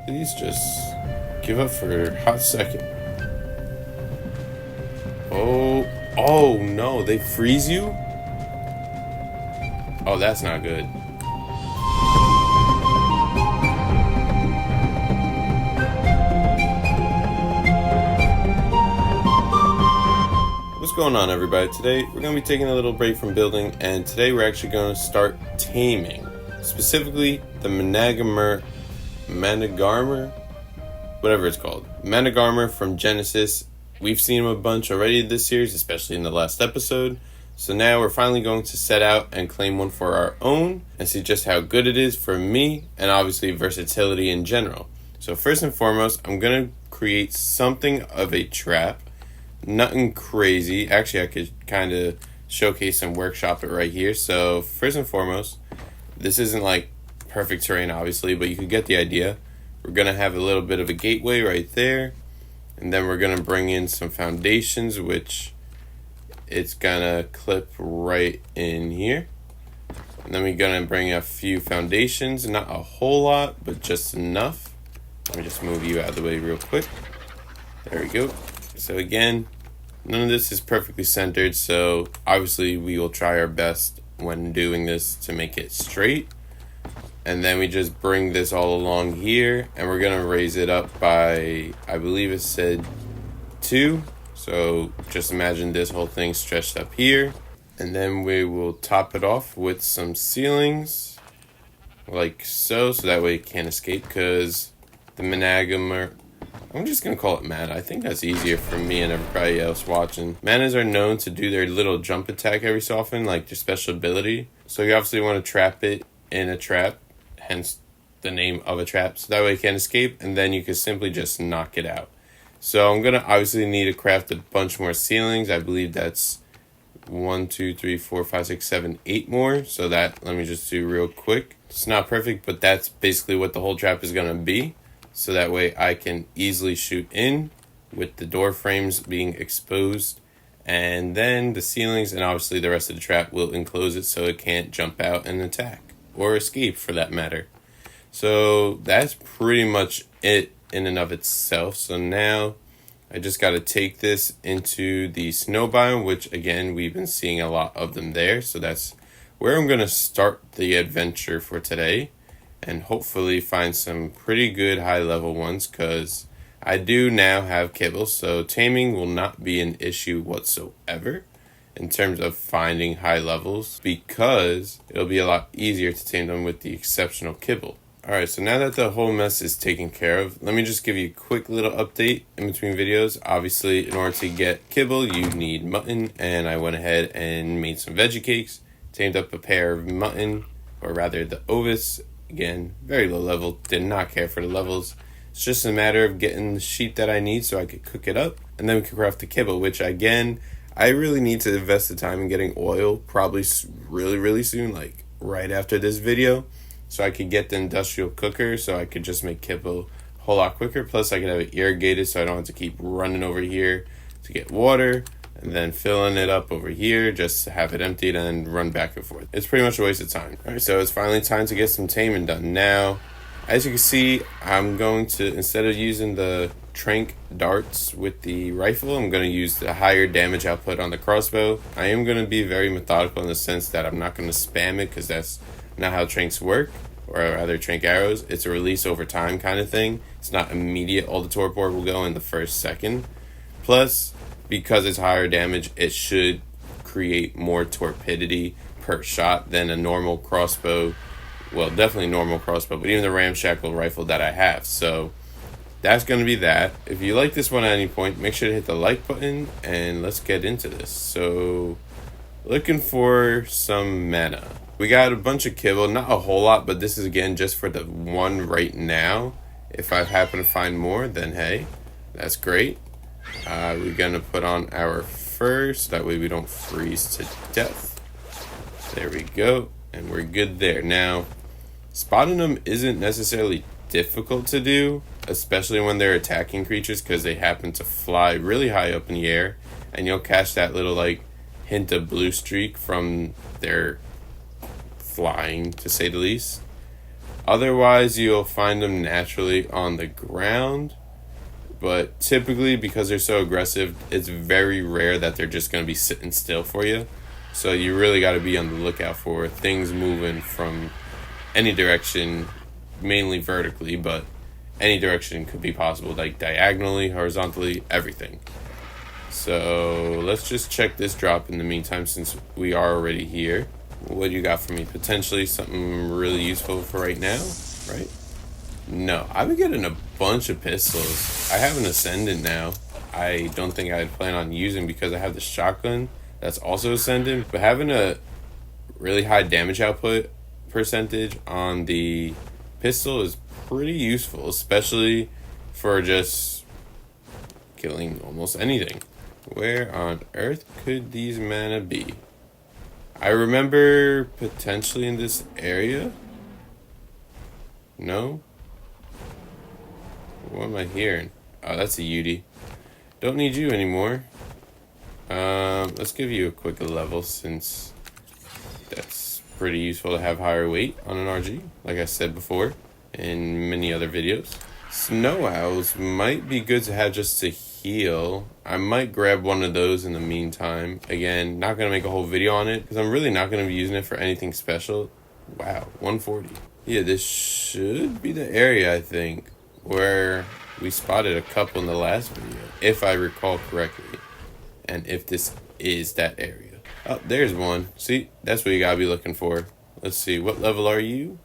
Please just give up for a hot second. Oh no, they freeze you? Oh, that's not good. What's going on, everybody? Today we're going to be taking a little break from building, and today we're actually going to start taming. Specifically, the Managarmer, whatever it's called. Managarmer from Genesis. We've seen him a bunch already this series, especially in the last episode. So now we're finally going to set out and claim one for our own and see just how good it is for me and obviously versatility in general. So first and foremost, I'm going to create something of a trap. Nothing crazy. Actually, I could kind of showcase and workshop it right here. So first and foremost, this isn't like perfect terrain obviously, but you could get the idea. We're going to have a little bit of a gateway right there. And then we're going to bring in some foundations, which it's going to clip right in here. And then we're going to bring a few foundations. Not a whole lot, but just enough. Let me just move you out of the way real quick. There we go. So again, none of this is perfectly centered. So obviously we will try our best when doing this to make it straight. And then we just bring this all along here, and we're going to raise it up by, I believe it said 2. So just imagine this whole thing stretched up here. And then we will top it off with some ceilings, like so that way it can't escape, because the Managarmer, I'm just going to call it Mana. I think that's easier for me and everybody else watching. Manas are known to do their little jump attack every so often, like their special ability. So you obviously want to trap it in a trap. Hence the name of a trap, so that way it can't escape, and then you can simply just knock it out. So I'm gonna obviously need to craft a bunch more ceilings. I believe that's 1, 2, 3, 4, 5, 6, 7, 8 more. So that, let me just do real quick. It's not perfect, but that's basically what the whole trap is gonna be. So that way I can easily shoot in with the door frames being exposed, and then the ceilings and obviously the rest of the trap will enclose it so it can't jump out and attack. Or escape for that matter. So that's pretty much it in and of itself. So now I just got to take this into the snow biome, which again we've been seeing a lot of them there. So that's where I'm going to start the adventure for today, and hopefully find some pretty good high level ones, because I do now have kibble, so taming will not be an issue whatsoever in terms of finding high levels, because it'll be a lot easier to tame them with the exceptional kibble. Alright, so now that the whole mess is taken care of, let me just give you a quick little update in between videos. Obviously, in order to get kibble, you need mutton, and I went ahead and made some veggie cakes, tamed up a pair of mutton, or rather the ovis. Again, very low level, did not care for the levels. It's just a matter of getting the sheet that I need so I could cook it up, and then we can craft the kibble, which again, I really need to invest the time in getting oil, probably really soon, like right after this video, so I could get the industrial cooker so I could just make kibble a whole lot quicker. Plus I could have it irrigated so I don't have to keep running over here to get water and then filling it up over here just to have it emptied and then run back and forth. It's pretty much a waste of time. Alright, so it's finally time to get some taming done. Now, as you can see, I'm going to, instead of using the trank darts with the rifle, I'm going to use the higher damage output on the crossbow. I am going to be very methodical in the sense that I'm not going to spam it, because that's not how tranks work, or rather trank arrows. It's a release over time kind of thing. It's not immediate. All the torpor will go in the first second. Plus, because it's higher damage, it should create more torpidity per shot than a normal crossbow. Well, definitely normal crossbow, but even the ramshackle rifle that I have. So that's going to be that. If you like this one at any point, make sure to hit the like button, and let's get into this. So, looking for some mana. We got a bunch of kibble, not a whole lot, but this is again just for the one right now. If I happen to find more, then hey, that's great. We're going to put on our fur so that way we don't freeze to death. There we go, and we're good there. Now, spotting them isn't necessarily difficult to do, especially when they're attacking creatures, because they happen to fly really high up in the air, and you'll catch that little like hint of blue streak from their flying, to say the least. Otherwise, you'll find them naturally on the ground. But typically, because they're so aggressive, it's very rare that they're just going to be sitting still for you. So you really got to be on the lookout for things moving from any direction, mainly vertically, but any direction could be possible, like diagonally, horizontally, everything. So let's just check this drop in the meantime, since we are already here. What do you got for me? Potentially something really useful for right now, right? No, I've been getting a bunch of pistols. I have an Ascendant now. I don't think I'd plan on using because I have the shotgun that's also Ascendant. But having a really high damage output percentage on the pistol is pretty useful, especially for just killing almost anything. Where on earth could these mana be? I remember potentially in this area. No? What am I hearing? Oh, that's a Yudi. Don't need you anymore. Let's give you a quick level, since that's pretty useful to have higher weight on an RG, like I said before in many other videos. Snow owls might be good to have just to heal. I might grab one of those in the meantime. Again, not going to make a whole video on it because I'm really not going to be using it for anything special. Wow, 140. Yeah, this should be the area, I think, where we spotted a couple in the last video, if I recall correctly. And if this is that area. Oh, there's one. See, that's what you gotta be looking for. Let's see, what level are you?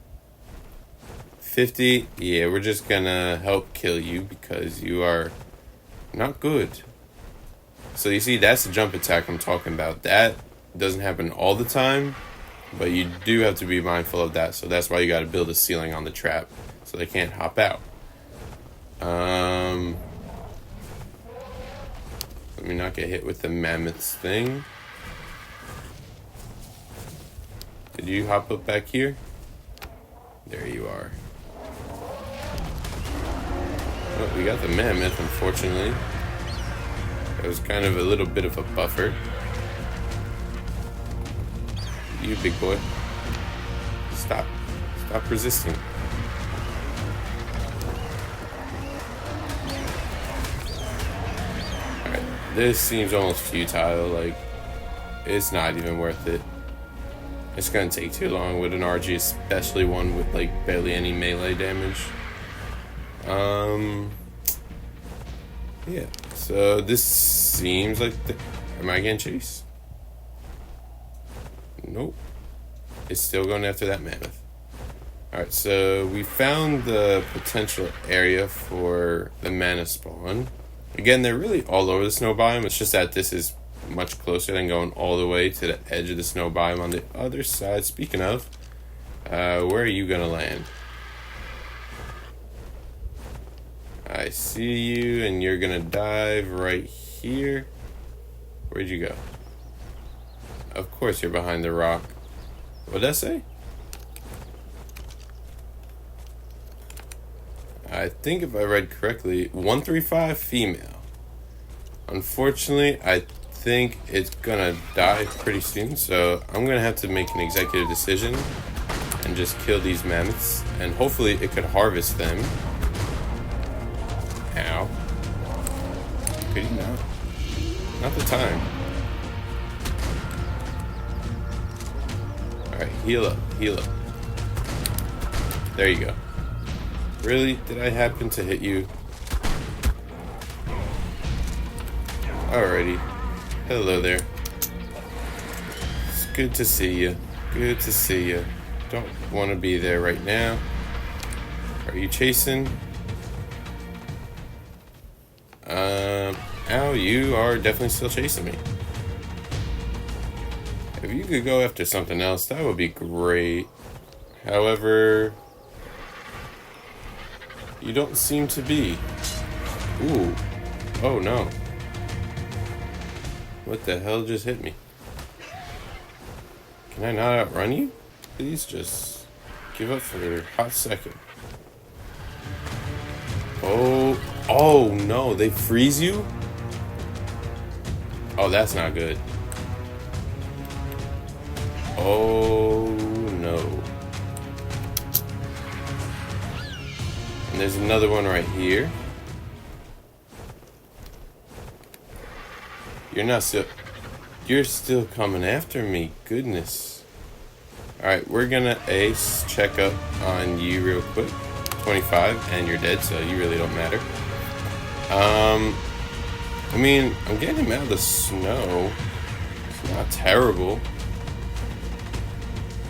50. Yeah, we're just gonna help kill you because you are not good. So you see, that's the jump attack I'm talking about. That doesn't happen all the time, but you do have to be mindful of that. So that's why you gotta build a ceiling on the trap so they can't hop out. Let me not get hit with the mammoths thing. Did you hop up back here? There you are. Oh, we got the mammoth, unfortunately. It was kind of a little bit of a buffer. You big boy. Stop. Stop resisting. Alright, this seems almost futile. Like, it's not even worth it. It's gonna take too long with an RG, especially one with like barely any melee damage. Yeah, so this seems like am I getting chased? Nope. It's still going after that mammoth. Alright, so we found the potential area for the mana spawn. Again, they're really all over the snow biome. It's just that this is much closer than going all the way to the edge of the snow biome on the other side. Speaking of, where are you gonna land? I see you, and you're gonna dive right here. Where'd you go? Of course you're behind the rock. What'd that say? I think if I read correctly, 135 female. Unfortunately, I think it's gonna die pretty soon, so I'm gonna have to make an executive decision and just kill these mammoths, and hopefully it could harvest them. Ow. Could you not? Not the time. Alright, heal up, heal up. There you go. Really? Did I happen to hit you? Alrighty. Hello there. It's good to see you. Good to see you. Don't want to be there right now. Are you chasing? Ow, you are definitely still chasing me. If you could go after something else, that would be great. However, you don't seem to be. Ooh. Oh no. What the hell just hit me? Can I not outrun you? Please just give up for a hot second. Oh no, they freeze you? Oh, that's not good. Oh no. there's another one right here. You're still coming after me. Goodness. Alright, we're gonna ACE check up on you real quick. 25, and you're dead, so you really don't matter. I mean, I'm getting him out of the snow. It's not terrible.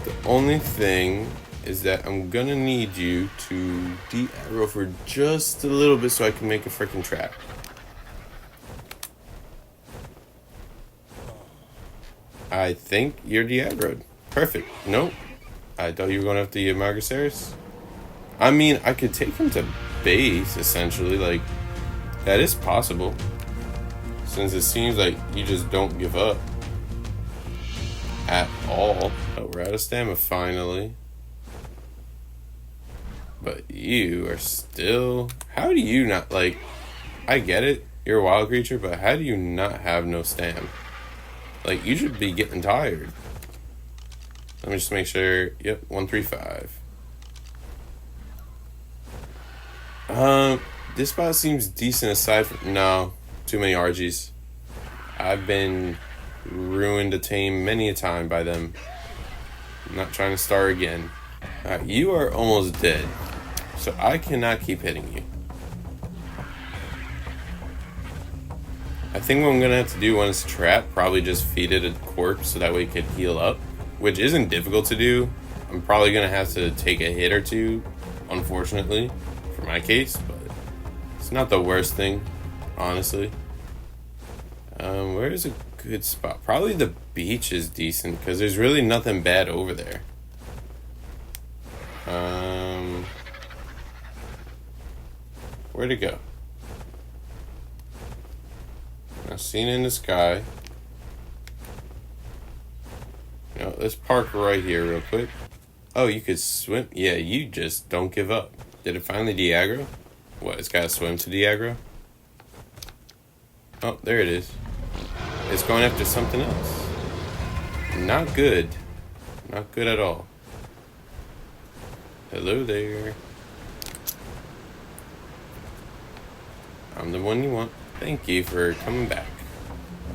The only thing is that I'm gonna need you to de-aggro for just a little bit so I can make a freaking trap. I think you're de-aggroed. Perfect. Nope. I thought you were going after the Amargasaurus. I mean, I could take him to base, essentially. Like, that is possible. Since it seems like you just don't give up. At all. Oh, we're out of stamina, finally. But you are still... How do you not, like... I get it. You're a wild creature, but how do you not have no stam? Like, you should be getting tired. Let me just make sure. Yep, 135. This spot seems decent aside from... No, too many RGs. I've been ruined to tame many a time by them. I'm not trying to start again. Alright, you are almost dead. So I cannot keep hitting you. I think what I'm going to have to do when it's trapped, probably just feed it a corpse so that way it could heal up. Which isn't difficult to do. I'm probably going to have to take a hit or two, unfortunately, for my case. But it's not the worst thing, honestly. Where is a good spot? Probably the beach is decent, because there's really nothing bad over there. Where'd it go? I've seen it in the sky. You know, let's park right here real quick. Oh, you could swim? Yeah, you just don't give up. Did it finally de-aggro? What, it's got to swim to de-aggro? Oh, there it is. It's going after something else. Not good. Not good at all. Hello there. I'm the one you want. Thank you for coming back.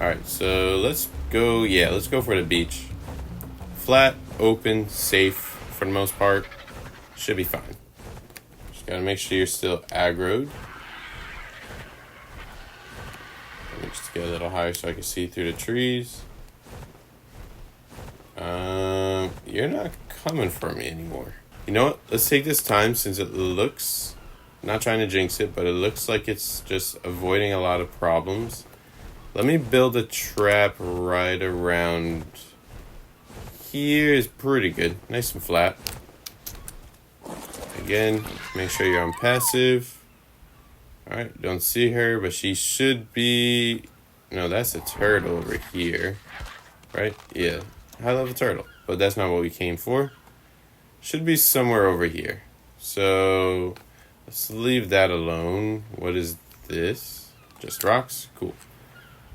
Alright, so let's go. Yeah, let's go for the beach. Flat, open, safe for the most part. Should be fine. Just gotta make sure you're still aggroed. Let me just get a little higher so I can see through the trees. You're not coming for me anymore. You know what? Let's take this time since it looks... Not trying to jinx it, but it looks like it's just avoiding a lot of problems. Let me build a trap right around here. Is pretty good. Nice and flat. Again, make sure you're on passive. Alright, don't see her, but she should be... No, that's a turtle over here. Right? Yeah. High level turtle. But that's not what we came for. Should be somewhere over here. So... Let's leave that alone. What is this? Just rocks? Cool.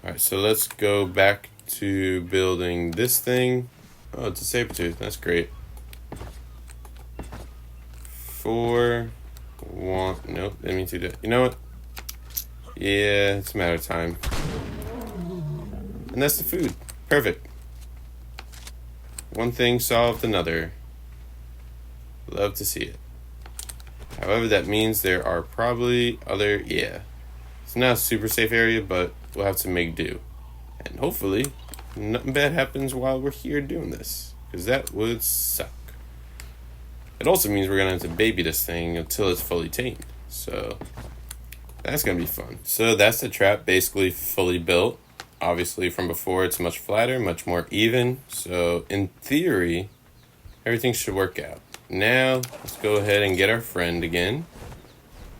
Alright, so let's go back to building this thing. Oh, it's a saber-tooth. That's great. 4, 1. Nope, didn't mean to do that. You know what? Yeah, it's a matter of time. And that's the food. Perfect. One thing solved another. Love to see it. However, that means there are probably other... Yeah. It's not a super safe area, but we'll have to make do. And hopefully, nothing bad happens while we're here doing this. Because that would suck. It also means we're going to have to baby this thing until it's fully tamed. So, that's going to be fun. So, that's the trap basically fully built. Obviously, from before, it's much flatter, much more even. So, in theory, everything should work out. Now, let's go ahead and get our friend again.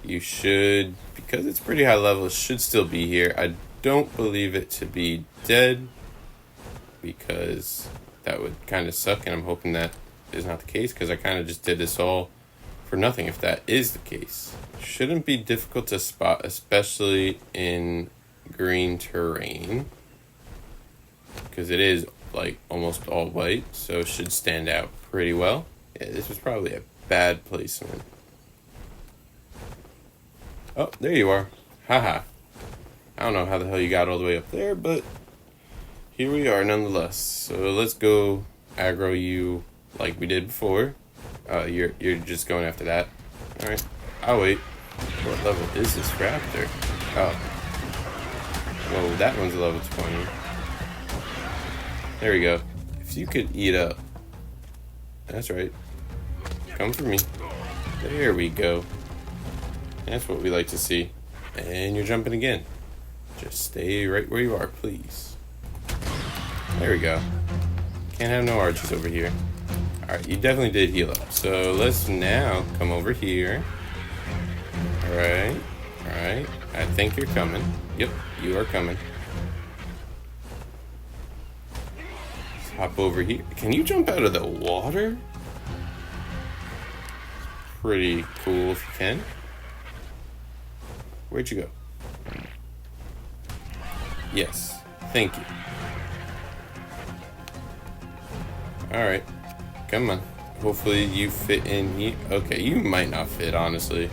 You should, because it's pretty high level, it should still be here. I don't believe it to be dead, because that would kind of suck, and I'm hoping that is not the case, because I kind of just did this all for nothing if that is the case. Shouldn't be difficult to spot, especially in green terrain, because it is like almost all white, so it should stand out pretty well. Yeah, this was probably a bad placement. Oh, there you are. Haha. I don't know how the hell you got all the way up there, but here we are nonetheless. So let's go aggro you like we did before. You're just going after that. Alright. I'll wait. What level is this raptor? Oh. Whoa, that one's a level 20. There we go. If you could eat up. That's right. Come for me. There we go. That's what we like to see. And you're jumping again. Just stay right where you are, please. There we go. Can't have no archers over here. Alright, you definitely did heal up. So let's now come over here. Alright. Alright. I think you're coming. Yep, you are coming. Let's hop over here. Can you jump out of the water? Pretty cool if you can. Where'd you go? Yes. Thank you. Alright. Come on. Hopefully you fit in here. Okay, you might not fit, honestly.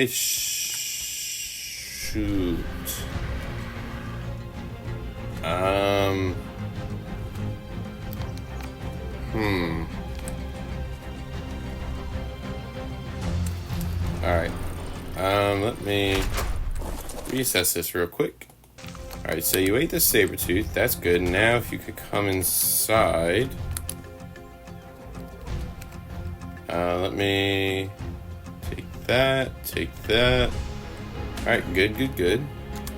Shoot. Alright. Let me reassess this real quick. Alright, so you ate the saber tooth. That's good. Now if you could come inside. Let me take that. Alright, good.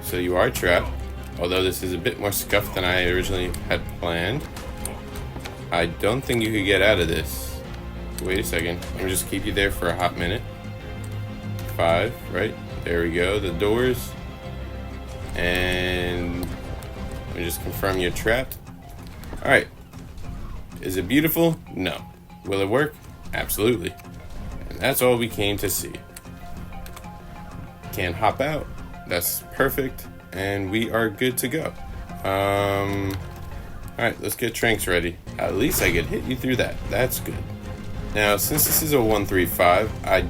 So you are trapped. Although this is a bit more scuffed than I originally had planned. I don't think you could get out of this. Wait a second. Let me just keep you there for a hot minute. 5, right? There we go. The doors. And let me just confirm you're trapped. Alright. Is it beautiful? No. Will it work? Absolutely. And that's all we came to see. Can hop out. That's perfect. And we are good to go. Alright, let's get Tranks ready. At least I could hit you through that. That's good. Now, since this is a 135, I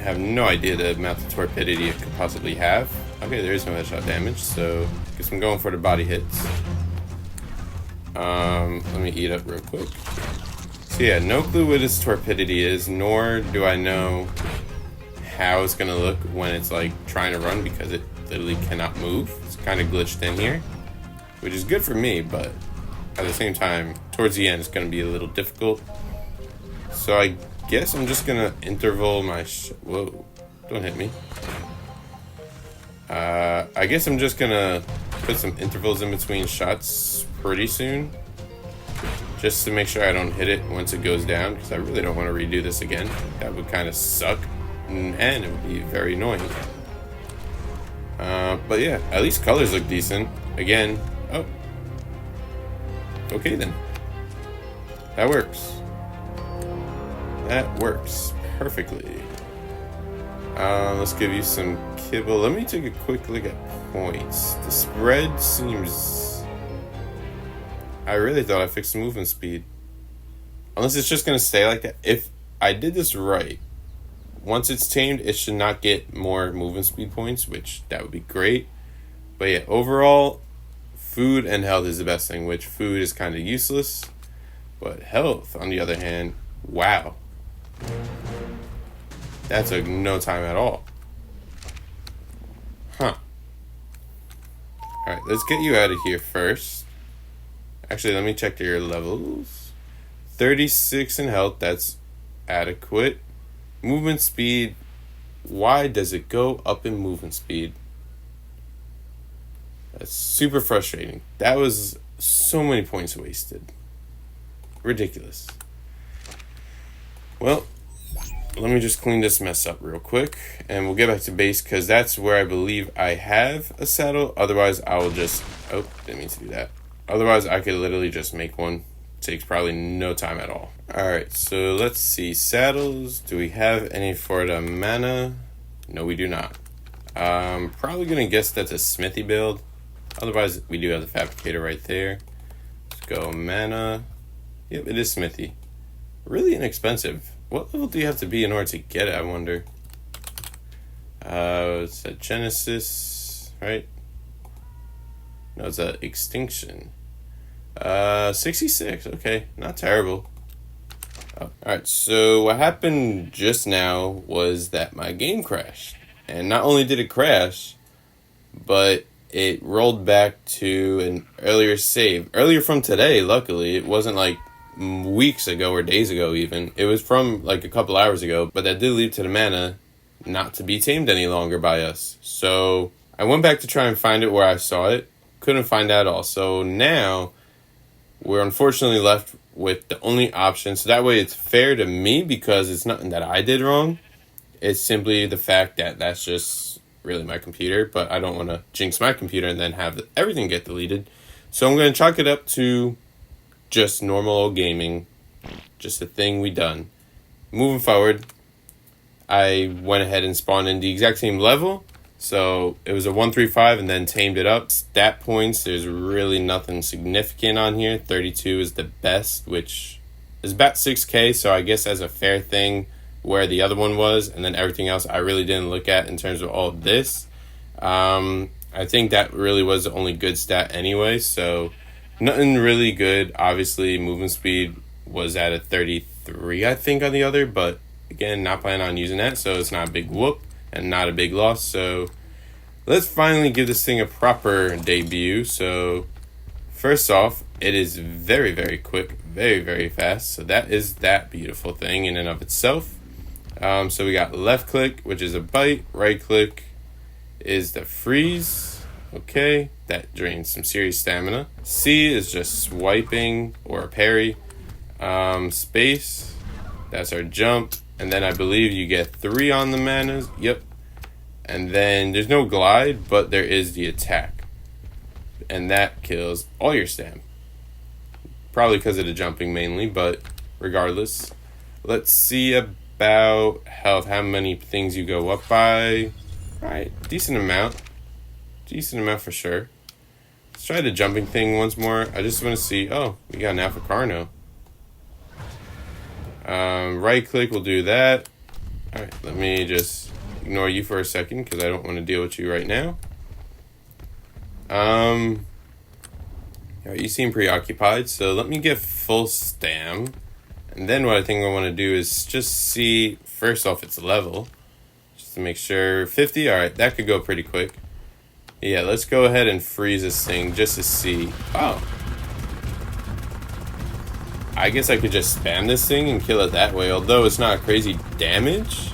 have no idea the amount of torpidity it could possibly have. Okay, there is no headshot damage, so I guess I'm going for the body hits. Let me eat up real quick. So yeah, no clue what its torpidity is, nor do I know how it's gonna look when it's like trying to run, because it literally cannot move. It's kind of glitched in here, which is good for me, but at the same time, towards the end, it's gonna be a little difficult. So I guess I'm just gonna interval my whoa, don't hit me. I guess I'm just gonna put some intervals in between shots pretty soon, just to make sure I don't hit it once it goes down, because I really don't want to redo this again. That would kind of suck, and it would be very annoying. But yeah, at least colors look decent. Again, oh, okay then. That works. That works perfectly. Let's give you some kibble. Let me take a quick look at points. The spread seems... I really thought I fixed the movement speed. Unless it's just going to stay like that. If I did this right, once it's tamed, it should not get more movement speed points, which that would be great. But yeah, overall, food and health is the best thing, which food is kind of useless. But health, on the other hand, wow. That took no time at all. Huh. Alright, let's get you out of here first. Actually, let me check your levels. 36 in health, that's adequate. Movement speed. Why does it go up in movement speed? That's super frustrating. That was so many points wasted. Ridiculous. Well, let me just clean this mess up real quick, and we'll get back to base, because that's where I believe I have a saddle. Otherwise, I will just... Oh, didn't mean to do that. Otherwise, I could literally just make one. Takes probably no time at all. Alright, so let's see. Saddles. Do we have any for the mana? No, we do not. Probably going to guess that's a smithy build. Otherwise, we do have the fabricator right there. Let's go mana. Yep, it is smithy. Really inexpensive. What level do you have to be in order to get it, I wonder? It's a Genesis, right? No, it's a Extinction. 66, okay, not terrible. Oh, alright, so what happened just now was that my game crashed. And not only did it crash, but it rolled back to an earlier save. Earlier from today, luckily. It wasn't like weeks ago or days ago even. It was from like a couple hours ago, but that did lead to the mana not to be tamed any longer by us. So I went back to try and find it where I saw it. Couldn't find it at all. So now we're unfortunately left with the only option. So that way it's fair to me because it's nothing that I did wrong. It's simply the fact that that's just really my computer, but I don't want to jinx my computer and then have everything get deleted. So I'm going to chalk it up to just normal old gaming. Just a thing we done. Moving forward, I went ahead and spawned in the exact same level. So it was a 135 and then tamed it up. Stat points, there's really nothing significant on here. 32 is the best, which is about 6k. So I guess as a fair thing where the other one was, and then everything else I really didn't look at in terms of all of this. I think that really was the only good stat anyway. So nothing really good. Obviously, movement speed was at a 33, I think, on the other. But again, not planning on using that. So it's not a big whoop and not a big loss. So let's finally give this thing a proper debut. So first off, it is very, very quick, very, very fast. So that is that beautiful thing in and of itself. So we got left click, which is a bite. Right click is the freeze. Okay, that drains some serious stamina. C is just swiping or a parry. Space, that's our jump. And then I believe you get 3 on the manas. Yep. And then there's no glide, but there is the attack. And that kills all your stam. Probably because of the jumping mainly, but regardless. Let's see about health, how many things you go up by. Alright, decent amount. Decent amount for sure. Let's try the jumping thing once more. I just want to see, oh, we got an Alpha Carno. Right click will do that. Alright, let me just ignore you for a second because I don't want to deal with you right now. Alright, you seem preoccupied, so let me get full stam. And then what I think I want to do is just see, first off, its level. Just to make sure. 50? Alright, that could go pretty quick. Yeah, let's go ahead and freeze this thing just to see. Oh. I guess I could just spam this thing and kill it that way. Although it's not crazy damage.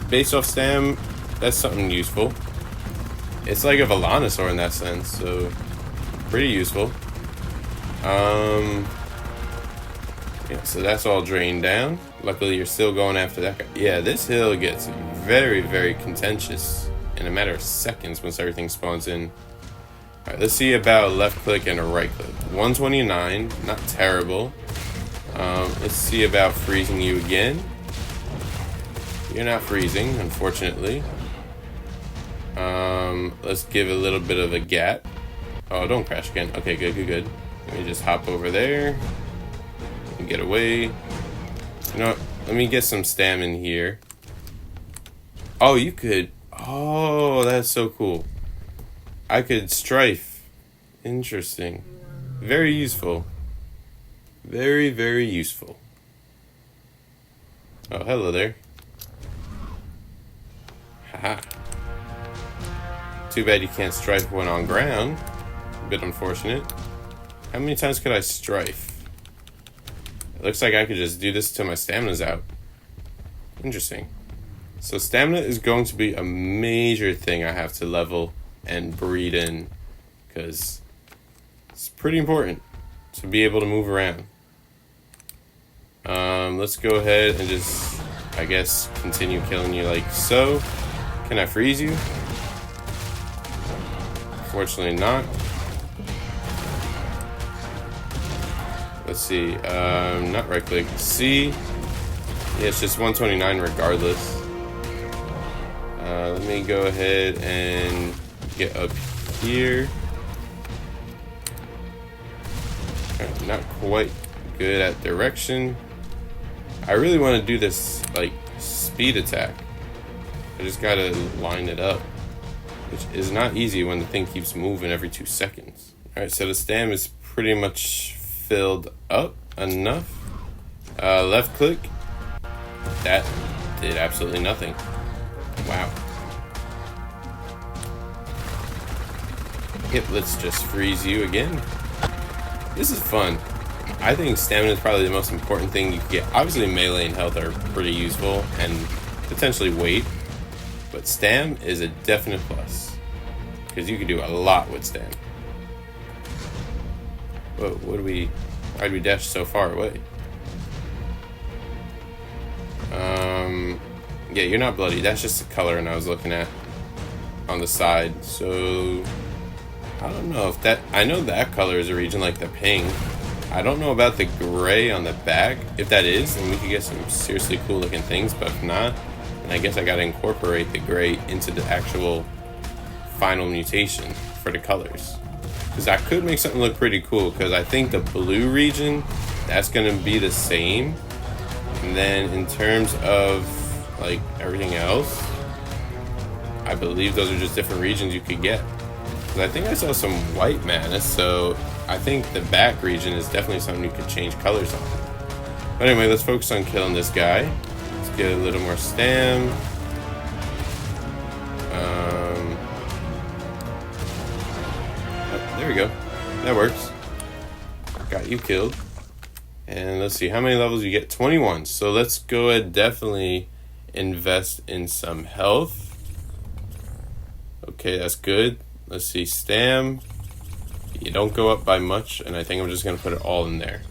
Based off stam, that's something useful. It's like a Volanosaur in that sense, so pretty useful. Yeah, so that's all drained down. Luckily, you're still going after that guy. Yeah, this hill gets very, very contentious in a matter of seconds once everything spawns in. Alright, let's see about left click and a right click. 129, not terrible. Let's see about freezing you again. You're not freezing, unfortunately. Let's give a little bit of a gap. Oh, don't crash again. Okay, good, good, good. Let me just hop over there. And get away. You know what? Let me get some stam in here. Oh, you could. Oh, that's so cool. I could strafe. Interesting. Very useful. Very, very useful. Oh, hello there. Haha. Too bad you can't strafe when on ground. A bit unfortunate. How many times could I strafe? It looks like I could just do this till my stamina's out. Interesting. So stamina is going to be a major thing I have to level and breed in, because it's pretty important to be able to move around. Let's go ahead and just, I guess, continue killing you like so. Can I freeze you? Fortunately not. Let's see, not right click, C. Yeah, it's just 129 regardless. Let me go ahead and get up here. Not quite good at direction. I really want to do this, like, speed attack. I just gotta line it up, which is not easy when the thing keeps moving every 2 seconds. Alright, so the stam is pretty much filled up enough. Left click. That did absolutely nothing. Wow. Yep, let's just freeze you again. This is fun. I think stamina is probably the most important thing you can get. Obviously, melee and health are pretty useful, and potentially weight. But stam is a definite plus, because you can do a lot with stam. Whoa, why'd we dash so far away? Yeah, you're not bloody. That's just the coloring I was looking at on the side. So, I don't know if that... I know that color is a region like the pink. I don't know about the gray on the back. If that is, then we could get some seriously cool looking things. But if not, then I guess I gotta incorporate the gray into the actual final mutation for the colors. Because I could make something look pretty cool. Because I think the blue region, that's gonna be the same. And then in terms of like everything else, I believe those are just different regions you could get. Because I think I saw some white mana, so I think the back region is definitely something you could change colors on. But anyway, let's focus on killing this guy. Let's get a little more stam. Oh, there we go. That works. Got you killed. And let's see, how many levels you get? 21. So let's go ahead, definitely invest in some health. Okay, that's good. Let's see, stam. You don't go up by much, and I think I'm just going to put it all in there.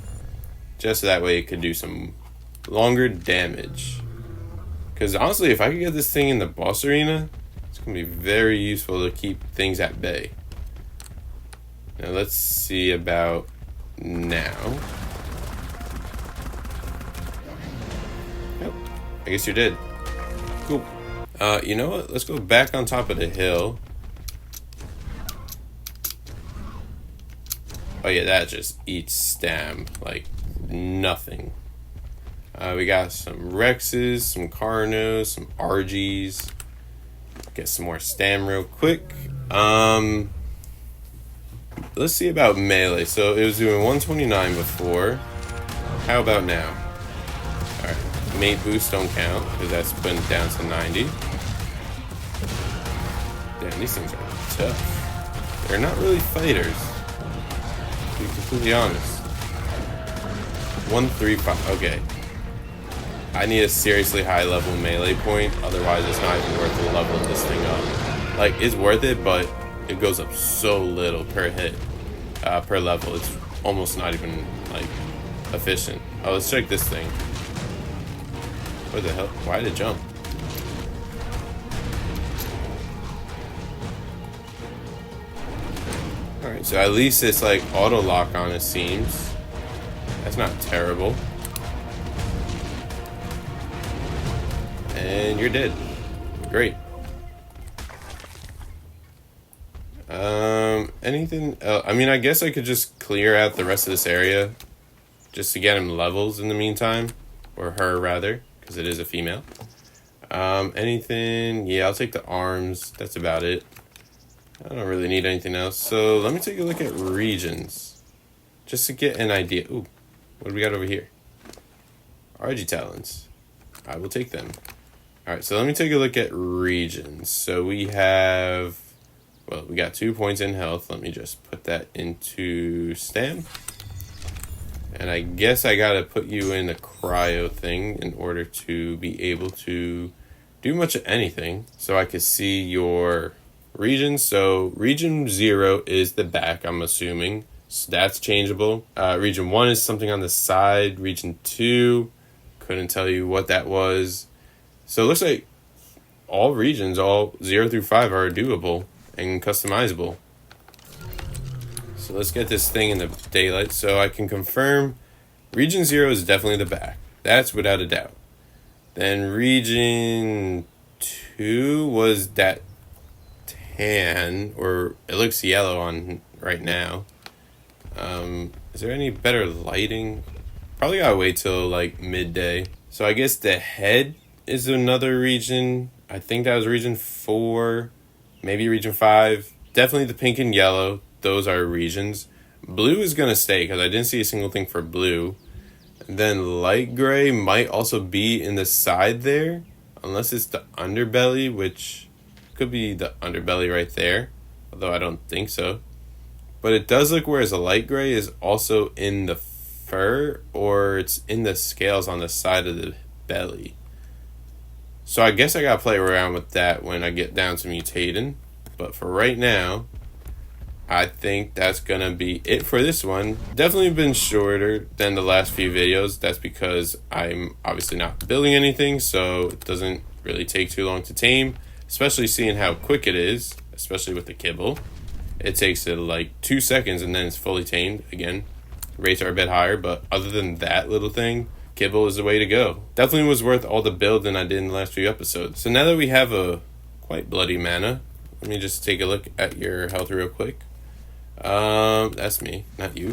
Just so that way it could do some longer damage. Because honestly, if I could get this thing in the boss arena, it's going to be very useful to keep things at bay. Now let's see about now. Yep, I guess you're dead. Cool. You know what? Let's go back on top of the hill. Oh yeah, that just eats stam like nothing. We got some Rexes, some Carnos, some RGs. Get some more stam real quick. Let's see about melee. So it was doing 129 before. How about now? Alright, mate boost don't count because that's putting it down to 90. Damn, these things are tough. They're not really fighters, to be completely honest. 135. Okay. I need a seriously high level melee point, otherwise it's not even worth the level of this thing up. Like, it's worth it, but it goes up so little per hit, per level. It's almost not even, like, efficient. Oh, let's check this thing. What the hell? Why did it jump? Alright, so at least it's, like, auto-lock on, it seems. That's not terrible. And you're dead. Great. Anything else? I mean, I guess I could just clear out the rest of this area just to get him levels in the meantime. Or her, rather, because it is a female. Anything? Yeah, I'll take the arms. That's about it. I don't really need anything else. So let me take a look at regions. Just to get an idea. Ooh, what do we got over here? RG talents. I will take them. Alright, so let me take a look at regions. So we have... Well, we got 2 points in health. Let me just put that into stam. And I guess I gotta put you in the cryo thing in order to be able to do much of anything. So I could see your regions. So region 0 is the back, I'm assuming. So that's changeable. Region 1 is something on the side. Region 2, couldn't tell you what that was. So it looks like all regions, all 0 through 5, are doable and customizable. So let's get this thing in the daylight so I can confirm region 0 is definitely the back. That's without a doubt. Then region 2 was that tan, or it looks yellow on right now. Is there any better lighting? Probably gotta wait till like midday So I guess the head is another region. I think that was region 4, maybe region 5. Definitely the pink and yellow. Those are regions. Blue is going to stay because I didn't see a single thing for blue. And then light gray might also be in the side there. Unless it's the underbelly, which could be the underbelly right there. Although I don't think so. But it does look whereas a light gray is also in the fur or it's in the scales on the side of the belly. So I guess I gotta play around with that when I get down to mutating. But for right now, I think that's gonna be it for this one. Definitely been shorter than the last few videos. That's because I'm obviously not building anything, so it doesn't really take too long to tame. Especially seeing how quick it is, especially with the kibble. It takes it like 2 seconds and then it's fully tamed. Again, rates are a bit higher, but other than that little thing, kibble is the way to go. Definitely was worth all the building I did in the last few episodes. So now that we have a quite bloody mana, let me just take a look at your health real quick. That's me, not you.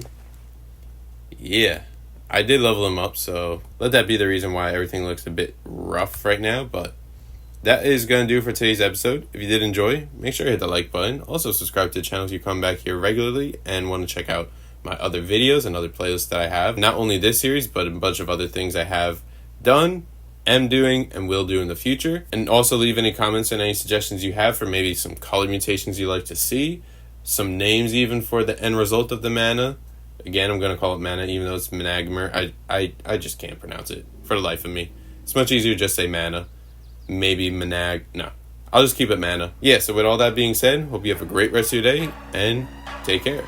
Yeah, I did level him up, so let that be the reason why everything looks a bit rough right now, but that is going to do for today's episode. If you did enjoy, make sure to hit the like button. Also, subscribe to the channel if you come back here regularly and want to check out my other videos and other playlists that I have. Not only this series, but a bunch of other things I have done, am doing, and will do in the future. And also leave any comments and any suggestions you have for maybe some color mutations you'd like to see. Some names even for the end result of the mana. Again, I'm going to call it mana even though it's Managmer. I just can't pronounce it for the life of me. It's much easier to just say mana. Maybe Manag. No, I'll just keep it mana. Yeah, so with all that being said, hope you have a great rest of your day and take care.